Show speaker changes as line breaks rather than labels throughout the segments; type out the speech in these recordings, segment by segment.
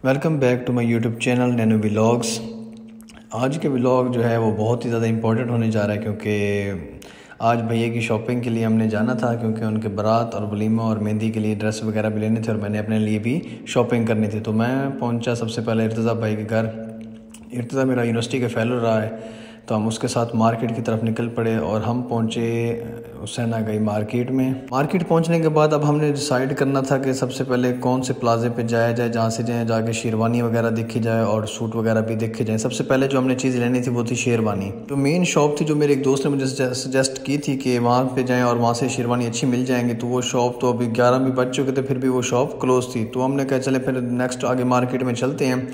Welcome back to my YouTube channel Nano Vlogs. आज के vlog जो है वो बहुत ही ज़्यादा इम्पोर्टेंट होने जा रहा है क्योंकि आज भैया की शॉपिंग के लिए हमने जाना था क्योंकि उनके बारात और वलीमा और मेहंदी के लिए ड्रेस वगैरह भी लेने थे और मैंने अपने लिए भी शॉपिंग करनी थी। तो मैं पहुंचा सबसे पहले इर्तज़ा भाई के घर। इर्तज़ा मेरा यूनिवर्सिटी का फेलो रहा है तो हम उसके साथ मार्केट की तरफ निकल पड़े और हम पहुँचे हुसैना गई मार्केट में। मार्केट पहुंचने के बाद अब हमने डिसाइड करना था कि सबसे पहले कौन से प्लाजे पे जाया जाए जहाँ से जाए जाके शेरवानी वगैरह देखी जाए और सूट वगैरह भी देखे जाए। सबसे पहले जो हमने चीज़ लेनी थी वो थी शेरवानी। तो मेन शॉप थी जो मेरे एक दोस्त ने मुझे सजेस्ट की थी कि वहाँ पे जाएँ और वहाँ से शेरवानी अच्छी मिल जाएंगी। तो वो शॉप तो अभी 11 भी बज चुके थे, फिर भी वो शॉप क्लोज थी। तो हमने कहा चले फिर नेक्स्ट आगे मार्केट में चलते हैं।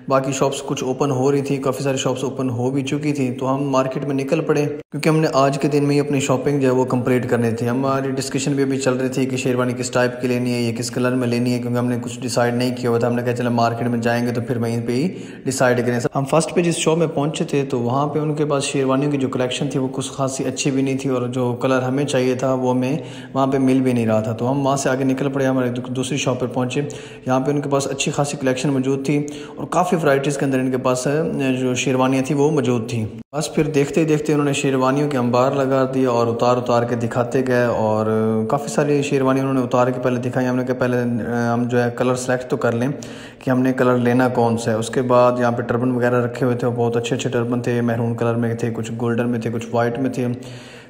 बाकी शॉप्स कुछ ओपन हो रही थी, काफ़ी सारी शॉप्स ओपन हो भी चुकी थी। तो हम मार्केट में निकल पड़े क्योंकि हमने आज के दिन में ही अपनी शॉपिंग जो है वो कंप्लीट करनी थी। हमारी डिस्कशन भी अभी चल रही थी कि शेरवानी किस टाइप की लेनी है, ये किस कलर में लेनी है, क्योंकि हमने कुछ डिसाइड नहीं किया हुआ था। हमने कहा चलो मार्केट में जाएंगे तो फिर वहीं पे ही डिसाइड करें। हम फर्स्ट पे जिस शॉप में पहुंचे थे तो वहाँ पे उनके पास शेरवानियों की जो कलेक्शन थी वो कुछ खासी अच्छी भी नहीं थी और जो कलर हमें चाहिए था वो हमें वहाँ पे मिल भी नहीं रहा था। तो हम वहाँ से आगे निकल पड़े, हमारे दूसरी शॉप पर पहुँचे। यहाँ पे उनके पास अच्छी खासी कलेक्शन मौजूद थी और काफ़ी वराइटीज़ के अंदर इनके पास जो शेरवानियाँ थी वो मौजूद थी। बस फिर देखते ही देखते उन्होंने शेरवानियों के अंबार लगा दिया और उतार के दिखाते गए और काफ़ी सारी शेरवानी उन्होंने उतार के पहले दिखाई। हमने कहा पहले हम जो है कलर सेलेक्ट तो कर लें कि हमने कलर लेना कौन सा है। उसके बाद यहाँ पे टर्बन वगैरह रखे हुए थे, बहुत अच्छे अच्छे टर्बन थे, मैरून कलर में थे, कुछ गोल्डन में थे, कुछ वाइट में थे।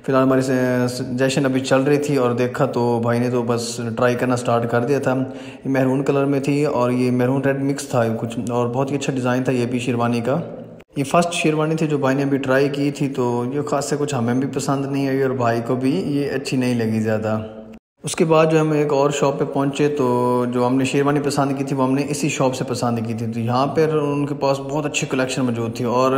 फिलहाल हमारी सजेशन अभी चल रही थी और देखा तो भाई ने तो बस ट्राई करना स्टार्ट कर दिया था। ये मैरून कलर में थी और ये मैरून रेड मिक्स था कुछ, और बहुत ही अच्छा डिज़ाइन था ये भी शेरवानी का। ये फर्स्ट शेरवानी थी जो भाई ने अभी ट्राई की थी, तो ये खास से कुछ हमें भी पसंद नहीं आई और भाई को भी ये अच्छी नहीं लगी ज़्यादा। उसके बाद जो हम एक और शॉप पे पहुंचे तो जो हमने शेरवानी पसंद की थी वो हमने इसी शॉप से पसंद की थी। तो यहाँ पर उनके पास बहुत अच्छी कलेक्शन मौजूद थी और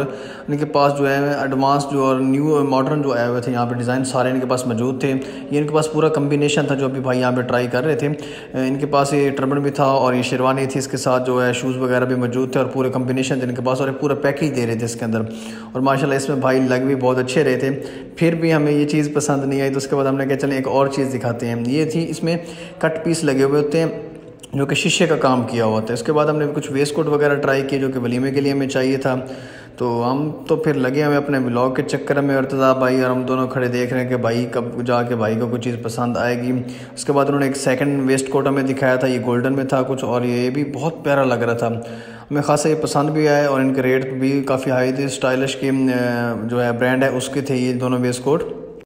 उनके पास जो है एडवांस जो और न्यू मॉडर्न जो आए हुए थे यहाँ पे डिज़ाइन सारे इनके पास मौजूद थे। ये इनके पास पूरा कम्बिनेशन था जो अभी भाई यहाँ पे ट्राई कर रहे थे। इनके पास ये टर्बन भी था और ये शेरवानी थी, इसके साथ जो है शूज़ वगैरह भी मौजूद थे और पूरे कम्बिनेशन थे इनके पास और पूरा पैकेज दे रहे थे इसके अंदर। और माशाल्लाह इसमें भाई लग भी बहुत अच्छे रहे थे। फिर भी हमें ये चीज़ पसंद नहीं आई तो उसके बाद हमने कहा चलें एक और चीज़ दिखाते हैं। ये थी, इसमें कट पीस लगे हुए होते हैं जो कि शीशे का काम किया हुआ था। इसके बाद हमने कुछ वेस्ट कोट वगैरह ट्राई किए जो कि वलीमे के लिए हमें चाहिए था। तो हम तो फिर लगे हमें अपने ब्लॉग के चक्कर में, इर्तज़ा भाई और हम दोनों खड़े देख रहे हैं कि भाई कब जाके भाई को कुछ चीज़ पसंद आएगी। उसके बाद उन्होंने एक सेकंड वेस्ट कोट हमें दिखाया था, ये गोल्डन में था कुछ और ये भी बहुत प्यारा लग रहा था। हमें खासा ये पसंद भी आया और इनके रेट भी काफ़ी हाई थे। स्टाइलिश की जो है ब्रांड है उसके थे ये दोनों वेस्ट कोट।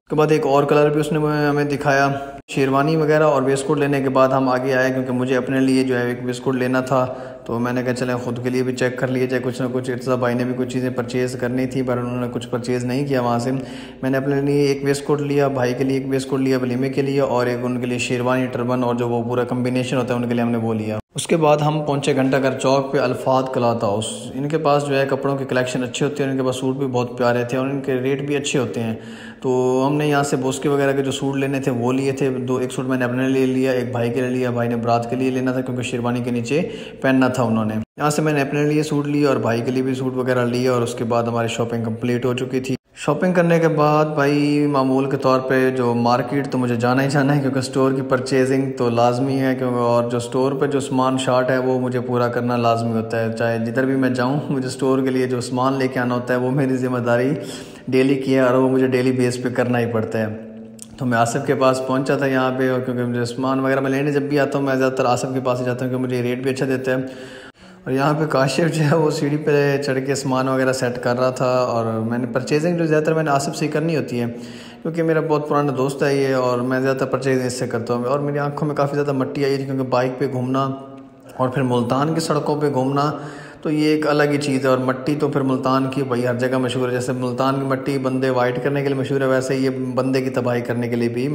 उसके बाद एक और कलर भी उसने हमें दिखाया। शेरवानी वगैरह और वेस्ट कोट लेने के बाद हम आगे आए क्योंकि मुझे अपने लिए जो है एक वेस्ट कोट लेना था। तो मैंने कहा चलें ख़ुद के लिए भी चेक कर लिए जाए कुछ ना कुछ। इर्तज़ा भाई ने भी कुछ चीज़ें परचेज़ करनी थी पर उन्होंने कुछ परचेज़ नहीं किया वहाँ से। मैंने अपने लिए एक वेस्ट कोट लिया, भाई के लिए एक वेस्ट कोट लिया वलीमे के लिए, और एक उनके लिए शेरवानी टर्बन और जो वो पूरा कम्बिनेशन होता है उनके लिए हमने वो लिया। उसके बाद हम पहुंचे घंटाघर चौक पे अल्फाद क्लॉथ हाउस। इनके पास जो है कपड़ों की कलेक्शन अच्छी होती है, इनके पास सूट भी बहुत प्यारे थे और इनके रेट भी अच्छे होते हैं। तो हमने यहाँ से बोस्के वगैरह के जो सूट लेने थे वो लिए थे। एक सूट मैंने अपने लिए लिया, एक भाई के लिए लिया। भाई ने बारात के लिए लेना था क्योंकि शेरवानी के नीचे पहनना था उन्होंने। यहाँ से मैंने अपने लिए सूट लिया और भाई के लिए भी सूट वगैरह लिया और उसके बाद हमारी शॉपिंग कंप्लीट हो चुकी थी। शॉपिंग करने के बाद भाई मामूल के तौर पे जो मार्केट तो मुझे जाना ही जाना है क्योंकि स्टोर की परचेजिंग तो लाजमी है, क्योंकि और जो स्टोर पे जो सामान शार्ट है वो मुझे पूरा करना लाजमी होता है। चाहे जिधर भी मैं जाऊँ मुझे स्टोर के लिए जो सामान लेके आना होता है वो मेरी ज़िम्मेदारी डेली की है और वो मुझे डेली बेस पे करना ही पड़ता है। तो मैं आसिफ के पास पहुंचा था यहाँ पे, और क्योंकि मुझे सामान वगैरह मैं लेने जब भी आता हूँ मैं ज़्यादातर आसिफ के पास ही जाता हूँ क्योंकि मुझे रेट भी अच्छा देता है। और यहाँ पे काशिफ जो है वो सीढ़ी पे चढ़ के सामान वगैरह सेट कर रहा था और मैंने परचेजिंग जो ज़्यादातर मैंने आसिफ से ही करनी होती है क्योंकि मेरा बहुत पुराना दोस्त है ये और मैं ज़्यादातर परचेजिंग इससे करता हूँ। और मेरी आंखों में काफ़ी ज़्यादा मट्टी आई थी क्योंकि बाइक पे घूमना और फिर मुल्तान की सड़कों पे घूमना तो ये एक अलग ही चीज़ है। और मट्टी तो फिर मुल्तान की भाई हर जगह मशहूर है। जैसे मुल्तान की मट्टी बंदे वाइट करने के लिए मशहूर है, वैसे ये बंदे की तबाही करने के लिए भी